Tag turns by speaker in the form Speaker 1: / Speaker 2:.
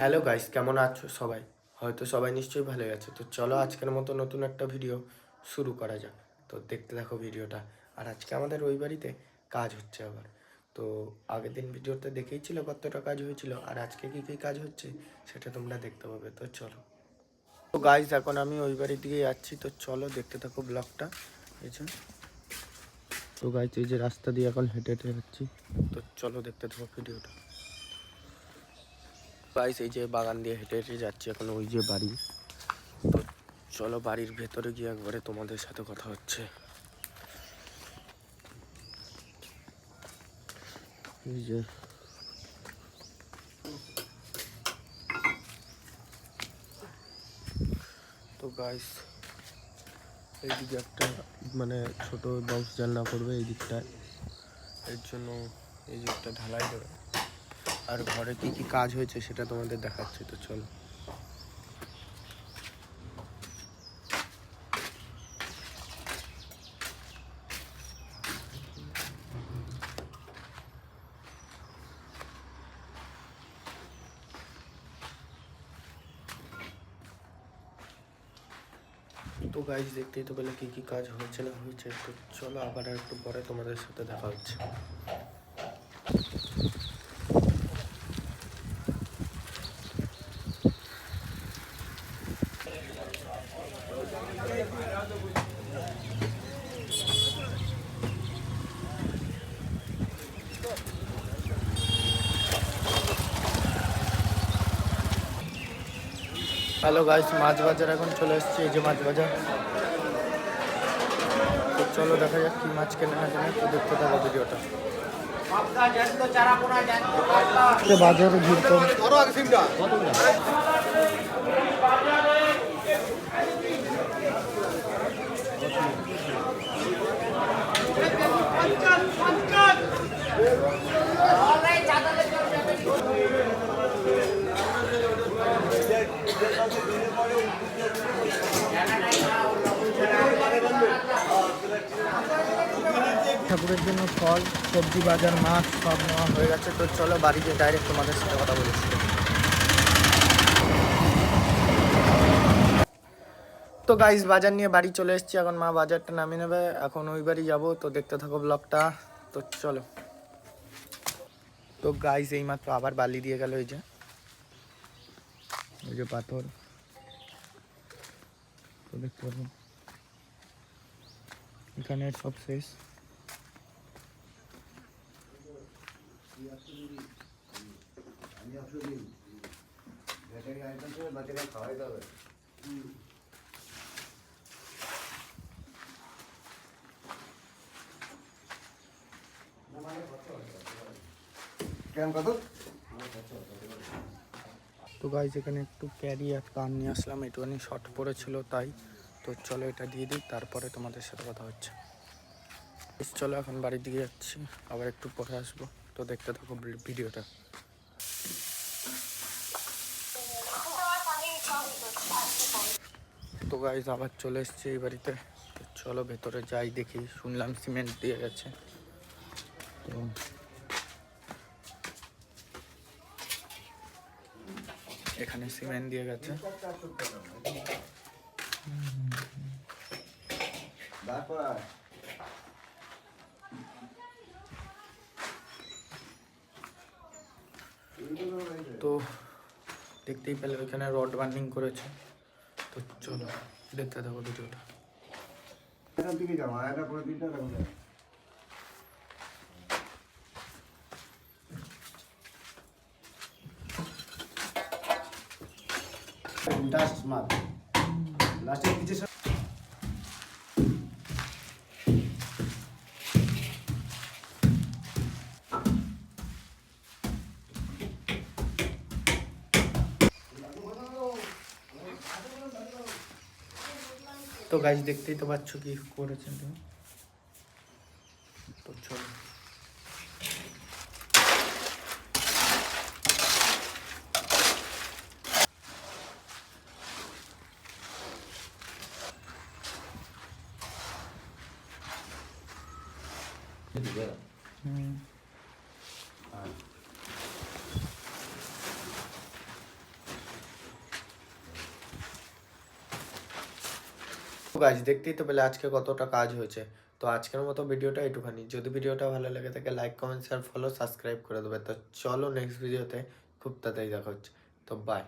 Speaker 1: Hello guys, কেমন আছো সবাই? হয়তো সবাই নিশ্চয়ই ভালো আছে। তো চলো আজকের মতো নতুন একটা ভিডিও শুরু করা যাক। তো দেখতে থাকো ভিডিওটা। আর আজকে আমাদের ওই বাড়িতে কাজ হচ্ছে আবার। তো আগের দিন ভিডিওতে দেখেই ছিল কতটা কাজ হয়েছিল, আর আজকে কী কী কাজ হচ্ছে সেটা তোমরা দেখতে পাবে। তো চলো। তো গাইস, এখন আমি ওই বাড়ির দিকে যাচ্ছি। তো চলো দেখতে থাকো ব্লগটা। এই যে, তো গাইস এই যে রাস্তা দিয়ে এখন হেঁটে হেঁটে যাচ্ছি। তো চলো দেখতে থাকো ভিডিওটা। গাইস এই যে বাগান দিয়ে হেঁটে হেঁটে যাচ্ছি এখন ওই যে বাড়ি। তো চলো বাড়ির ভেতরে গিয়ে একবারে তোমাদের সাথে কথা হচ্ছে। এই যে, তো গাইস এইদিকে একটা মানে ছোট বক্স জানলা করবে এই দিকটায়, এর জন্য এই দিকটা ঢালাই দেবে। আর ঘরে কি কি কাজ হয়েছে সেটা তোমাদের দেখাচ্ছি। তো চলো। তো গাইস দেখতেই তো পেলে কি কি কাজ হয়েছে না হয়েছে। তো চলো আবার একটু পরে তোমাদের সাথে দেখা হচ্ছে। হ্যালো গাইস, মাছ বাজার এখন চলে এসেছি। এই যে মাছ বাজার। তো চলো দেখা যাক কি মাছ কেনা না কেনা। তো দেখতে থাকো ভিডিওটা। বাজারে ভিড় কম। ঠাকুরের জন্য ফল, সবজি, বাজার, মাছ সব নেওয়া হয়ে গেছে। তো চলো বাড়িতে ডাইরেক্ট তোমাদের সাথে কথা বলেছি। তো গাইস বাজার নিয়ে বাড়ি চলে এসেছি। এখন মা বাজারটা নামিয়ে নেবে, এখন ওই বাড়ি যাবো। তো দেখতে থাকো ব্লগটা। তো চলো। তো গাইস এইমাত্র আবার বালি দিয়ে গেল। এই যে পাথর, তো দেখতে পাবো এখানে সব শেষ। তো গাইস এখানে একটু ক্যারি আর কান নিয়ে আসলাম, একটুখানি শর্ট পড়েছিল তাই। তো চলো এটা দিয়ে দিই, তারপরে তোমাদের সাথে কথা হচ্ছে। চলো এখন বাড়ির দিকে যাচ্ছি, আবার একটু পরে আসবো। তো দেখতে থাকো ভিডিওটা। তো গাইস আবার চলে এসেছি এই বাড়িতে। তো চলো ভেতরে যাই, দেখি। শুনলাম সিমেন্ট দিয়ে গেছে। তো এখানে সিমেন্ট দিয়ে গেছে। তো দেখতেই পেলে ওইখানে রড বার্নিং করেছে। তো চলো দেখতে থাকো ভিডিওটা। তো গাইস দেখতেই তো পাচ্ছ কি করেছেন তুমি। তো চলো। গাইজ দেখতেই তো পেলে আজকে কতটা কাজ হয়েছে। তো আজকের মতো ভিডিওটা এইটুখানি। যদি ভিডিওটা ভালো লেগে থাকে like, comment, share, follow, subscribe করে দেবে। তো চলো নেক্সট ভিডিওতে খুব তাড়াতাড়ি দেখা হচ্ছে। তো বাই।